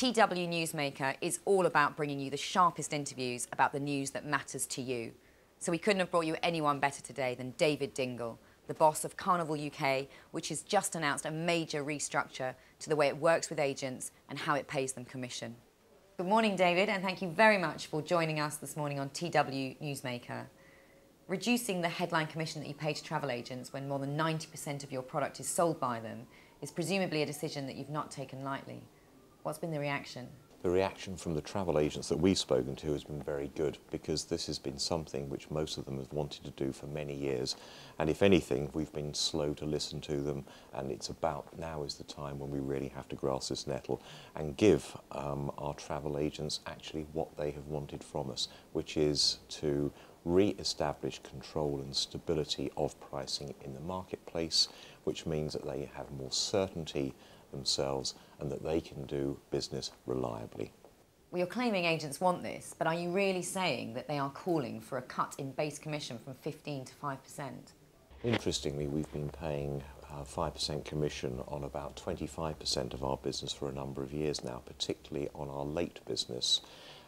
TWnewsmaker is all about bringing you the sharpest interviews about the news that matters to you. So we couldn't have brought you anyone better today than David Dingle, the boss of Carnival UK, which has just announced a major restructure to the way it works with agents and how it pays them commission. Good morning, David, and thank you very much for joining us this morning on TWnewsmaker. Reducing the headline commission that you pay to travel agents when more than 90% of your product is sold by them is presumably a decision that you've not taken lightly. What's been the reaction? The reaction from the travel agents that we've spoken to has been very good, because this has been something which most of them have wanted to do for many years, and if anything we've been slow to listen to them, and it's about now is the time when we really have to grasp this nettle and give our travel agents actually what they have wanted from us, which is to re-establish control and stability of pricing in the marketplace, which means that they have more certainty themselves and that they can do business reliably. Well, you're claiming agents want this, but are you really saying that they are calling for a cut in base commission from 15 to 5%? Interestingly, we've been paying 5% commission on about 25% of our business for a number of years now, particularly on our late business.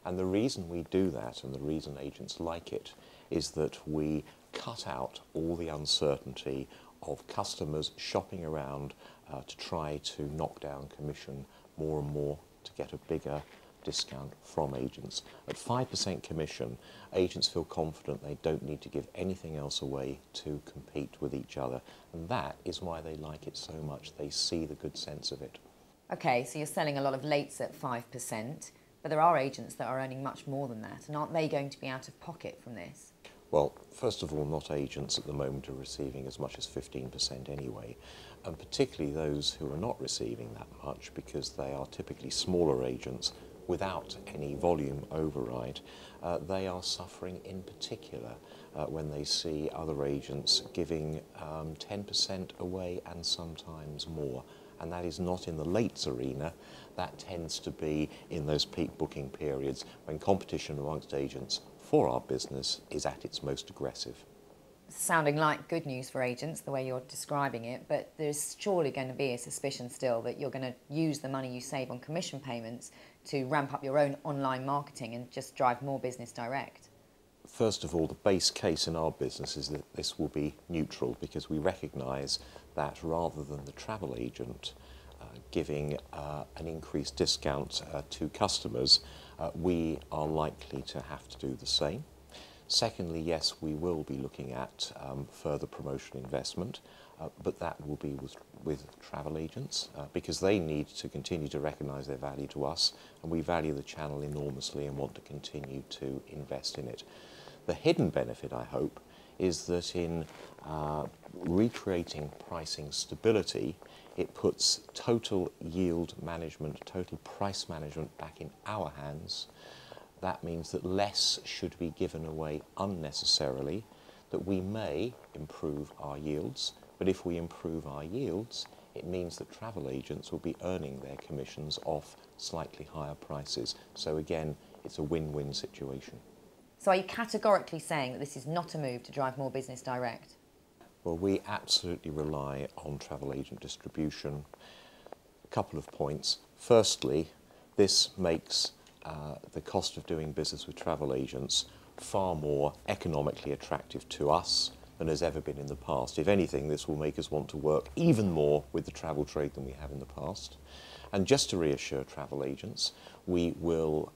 And the reason we do that, and the reason agents like it, is that we cut out all the uncertainty of customers shopping around to try to knock down commission more and more to get a bigger discount from agents. At 5% commission, agents feel confident they don't need to give anything else away to compete with each other, and that is why they like it so much. They see the good sense of it. Okay, so you're selling a lot of lates at 5%, but there are agents that are earning much more than that, and aren't they going to be out of pocket from this? Well, first of all, not agents at the moment are receiving as much as 15% anyway, and particularly those who are not receiving that much, because they are typically smaller agents without any volume override. They are suffering in particular when they see other agents giving 10% away and sometimes more. And that is not in the lates arena. That tends to be in those peak booking periods when competition amongst agents for our business is at its most aggressive. Sounding like good news for agents, the way you're describing it, but there's surely going to be a suspicion still that you're going to use the money you save on commission payments to ramp up your own online marketing and just drive more business direct. First of all, the base case in our business is that this will be neutral, because we recognise that rather than the travel agent giving an increased discount to customers, we are likely to have to do the same. Secondly, yes, we will be looking at further promotion investment, but that will be with travel agents, because they need to continue to recognise their value to us, and we value the channel enormously and want to continue to invest in it. The hidden benefit, I hope, is that in recreating pricing stability, it puts total yield management, total price management back in our hands. That means that less should be given away unnecessarily, that we may improve our yields, but if we improve our yields, it means that travel agents will be earning their commissions off slightly higher prices. So again, it's a win-win situation. So are you categorically saying that this is not a move to drive more business direct? Well, we absolutely rely on travel agent distribution. A couple of points. Firstly, this makes the cost of doing business with travel agents far more economically attractive to us than has ever been in the past. If anything, this will make us want to work even more with the travel trade than we have in the past. And just to reassure travel agents, we will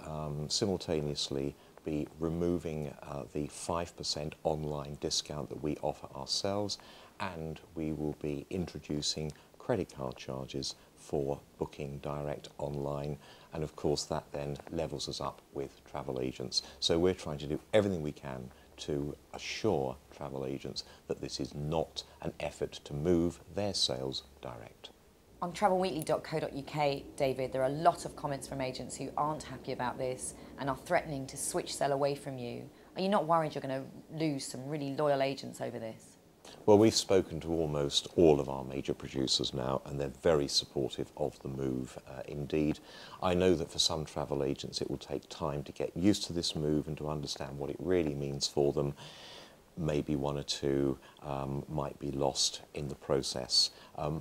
simultaneously be removing the 5% online discount that we offer ourselves, and we will be introducing credit card charges for booking direct online, and of course that then levels us up with travel agents. So we're trying to do everything we can to assure travel agents that this is not an effort to move their sales direct. On travelweekly.co.uk, David, there are a lot of comments from agents who aren't happy about this and are threatening to switch sell away from you. Are you not worried you're going to lose some really loyal agents over this? Well, we've spoken to almost all of our major producers now, and they're very supportive of the move indeed. I know that for some travel agents it will take time to get used to this move and to understand what it really means for them. maybe one or two might be lost in the process,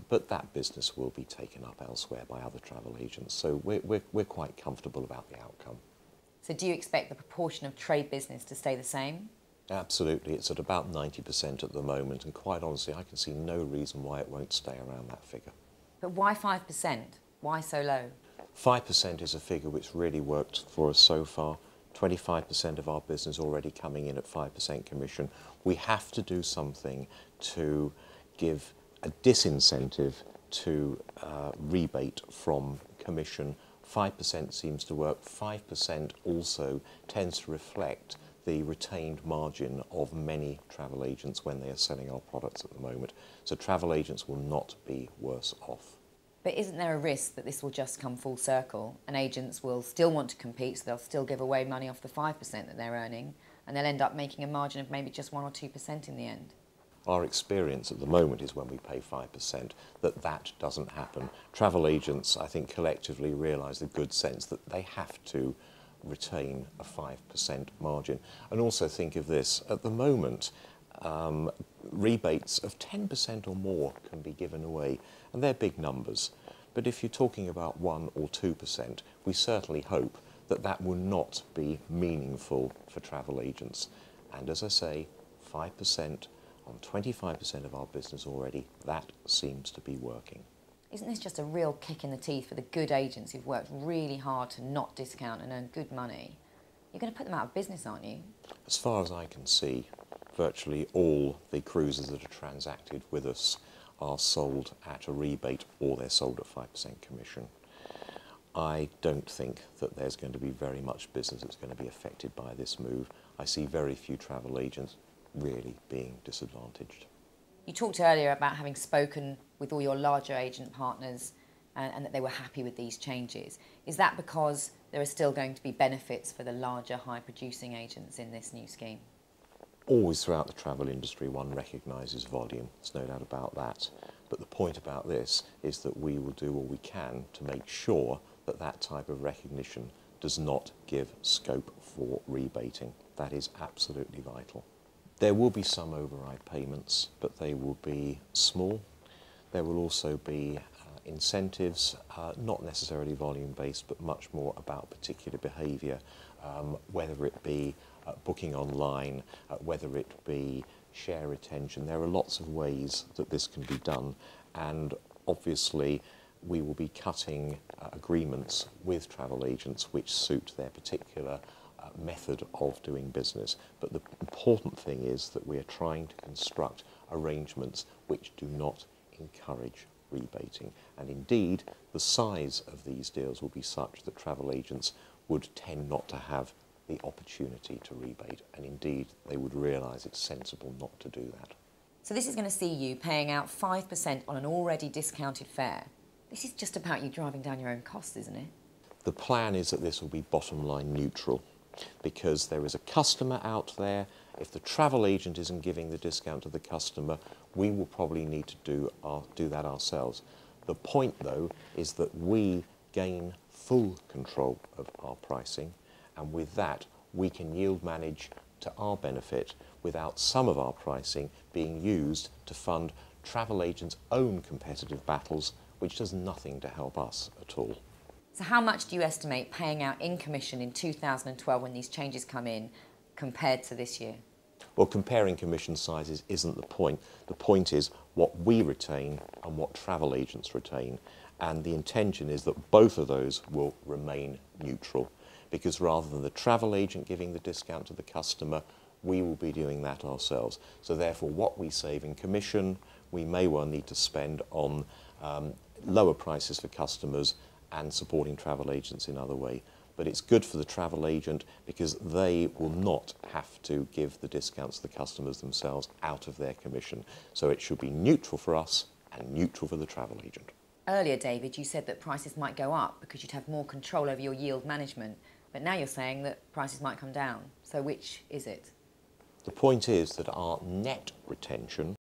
but that business will be taken up elsewhere by other travel agents. So we're quite comfortable about the outcome. So do you expect the proportion of trade business to stay the same? Absolutely, it's at about 90% at the moment, and quite honestly, I can see no reason why it won't stay around that figure. But why 5%? Why so low? 5% is a figure which really worked for us so far. 25% of our business already coming in at 5% commission. We have to do something to give a disincentive to rebate from commission. 5% seems to work. 5% also tends to reflect the retained margin of many travel agents when they are selling our products at the moment. So travel agents will not be worse off. But isn't there a risk that this will just come full circle and agents will still want to compete, so they'll still give away money off the 5% that they're earning, and they'll end up making a margin of maybe just 1 or 2% in the end? Our experience at the moment is when we pay 5%, that doesn't happen. Travel agents, I think, collectively realise the good sense that they have to retain a 5% margin. And also think of this, at the moment, rebates of 10% or more can be given away, and they're big numbers. But if you're talking about 1 or 2%, we certainly hope that that will not be meaningful for travel agents. And as I say, 5% on 25% of our business already, that seems to be working. Isn't this just a real kick in the teeth for the good agents who've worked really hard to not discount and earn good money? You're going to put them out of business, aren't you? As far as I can see, virtually all the cruises that are transacted with us are sold at a rebate or they're sold at 5% commission. I don't think that there's going to be very much business that's going to be affected by this move. I see very few travel agents really being disadvantaged. You talked earlier about having spoken with all your larger agent partners and that they were happy with these changes. Is that because there are still going to be benefits for the larger, high-producing agents in this new scheme? Always throughout the travel industry one recognises volume, there's no doubt about that. But the point about this is that we will do all we can to make sure that that type of recognition does not give scope for rebating. That is absolutely vital. There will be some override payments, but they will be small. There will also be incentives, not necessarily volume-based, but much more about particular behaviour, whether it be booking online, whether it be share retention. There are lots of ways that this can be done, and obviously we will be cutting agreements with travel agents which suit their particular method of doing business. But the important thing is that we are trying to construct arrangements which do not encourage rebating. And indeed, the size of these deals will be such that travel agents would tend not to have the opportunity to rebate. And indeed, they would realise it's sensible not to do that. So this is going to see you paying out 5% on an already discounted fare. This is just about you driving down your own costs, isn't it? The plan is that this will be bottom line neutral, because there is a customer out there. If the travel agent isn't giving the discount to the customer, we will probably need to do that ourselves. The point, though, is that we gain full control of our pricing, and with that, we can yield manage to our benefit without some of our pricing being used to fund travel agents' own competitive battles, which does nothing to help us at all. So how much do you estimate paying out in commission in 2012 when these changes come in compared to this year? Well, comparing commission sizes isn't the point. The point is what we retain and what travel agents retain. And the intention is that both of those will remain neutral, because rather than the travel agent giving the discount to the customer, we will be doing that ourselves. So therefore, what we save in commission, we may well need to spend on lower prices for customers and supporting travel agents in other way. But it's good for the travel agent because they will not have to give the discounts to the customers themselves out of their commission. So it should be neutral for us and neutral for the travel agent. Earlier, David, you said that prices might go up because you'd have more control over your yield management. But now you're saying that prices might come down. So which is it? The point is that our net retention,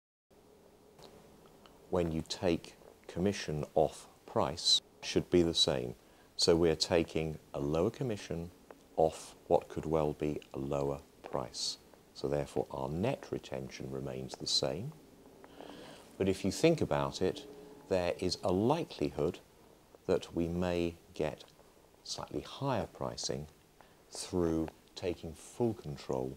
when you take commission off price, should be the same. So we're taking a lower commission off what could well be a lower price. so therefore our net retention remains the same. But if you think about it, there is a likelihood that we may get slightly higher pricing through taking full control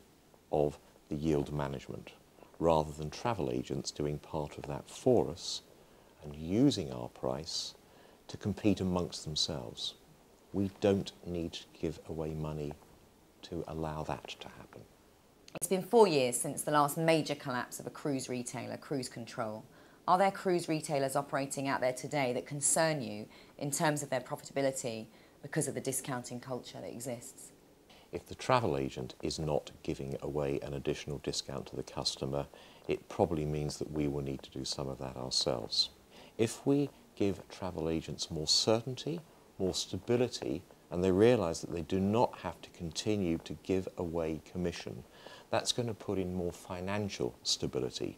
of the yield management, rather than travel agents doing part of that for us and using our price to compete amongst themselves. We don't need to give away money to allow that to happen. It's been 4 years since the last major collapse of a cruise retailer, Cruise Control. Are there cruise retailers operating out there today that concern you in terms of their profitability because of the discounting culture that exists? If the travel agent is not giving away an additional discount to the customer, it probably means that we will need to do some of that ourselves. If we give travel agents more certainty, more stability, and they realise that they do not have to continue to give away commission, that's going to put in more financial stability.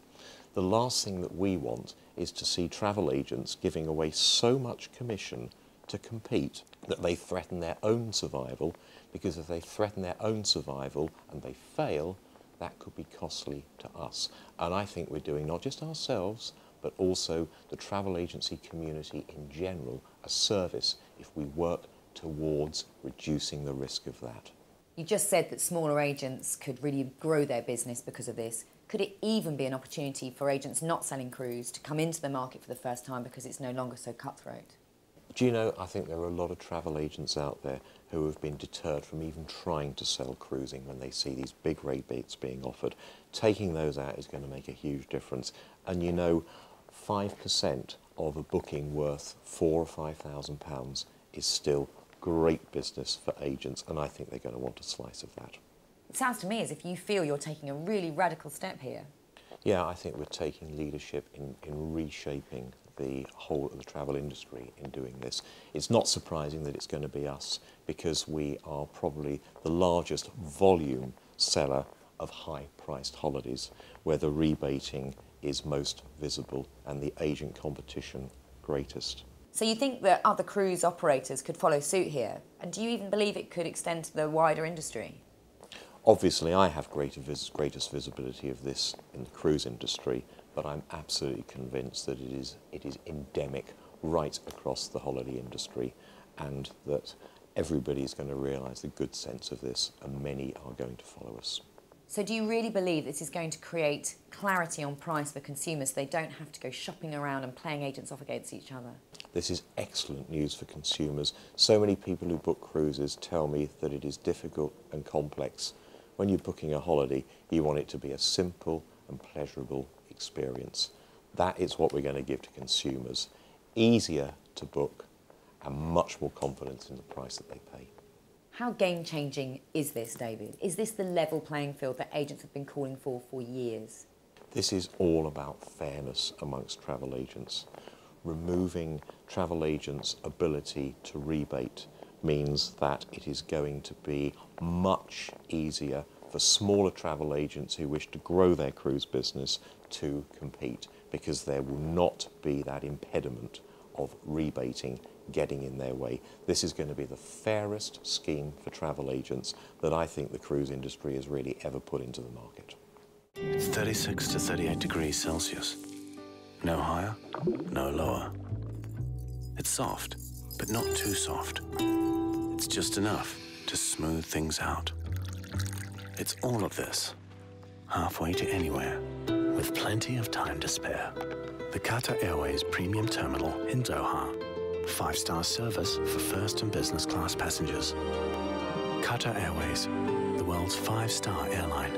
The last thing that we want is to see travel agents giving away so much commission to compete that they threaten their own survival, because if they threaten their own survival and they fail, that could be costly to us. And I think we're doing not just ourselves, but also the travel agency community in general a service if we work towards reducing the risk of that. You just said that smaller agents could really grow their business because of this. Could it even be an opportunity for agents not selling cruise to come into the market for the first time because it's no longer so cutthroat? Do you know, I think there are a lot of travel agents out there who have been deterred from even trying to sell cruising when they see these big rebates being offered. Taking those out is going to make a huge difference. And you know, 5% of a booking worth £4,000 or £5,000 is still great business for agents, and I think they're going to want a slice of that. It sounds to me as if you feel you're taking a really radical step here. Yeah, I think we're taking leadership in reshaping the whole of the travel industry in doing this. It's not surprising that it's going to be us, because we are probably the largest volume seller of high-priced holidays, where the rebating is most visible and the agent competition greatest. So you think that other cruise operators could follow suit here? And do you even believe it could extend to the wider industry? Obviously, I have greatest visibility of this in the cruise industry, but I'm absolutely convinced that it is endemic right across the holiday industry, and that everybody is going to realise the good sense of this, and many are going to follow us. So do you really believe this is going to create clarity on price for consumers so they don't have to go shopping around and playing agents off against each other? This is excellent news for consumers. So many people who book cruises tell me that it is difficult and complex. When you're booking a holiday, you want it to be a simple and pleasurable experience. That is what we're going to give to consumers. Easier to book and much more confidence in the price that they pay. How game-changing is this, David? Is this the level playing field that agents have been calling for years? This is all about fairness amongst travel agents. Removing travel agents' ability to rebate means that it is going to be much easier for smaller travel agents who wish to grow their cruise business to compete, because there will not be that impediment of rebating getting in their way. This is going to be the fairest scheme for travel agents that I think the cruise industry has really ever put into the market. It's 36 to 38 degrees Celsius. No higher, no lower. It's soft, but not too soft. It's just enough to smooth things out. It's all of this, halfway to anywhere, with plenty of time to spare. The Qatar Airways Premium Terminal in Doha. 5-star service for first and business class passengers. Qatar Airways, the world's 5-star airline.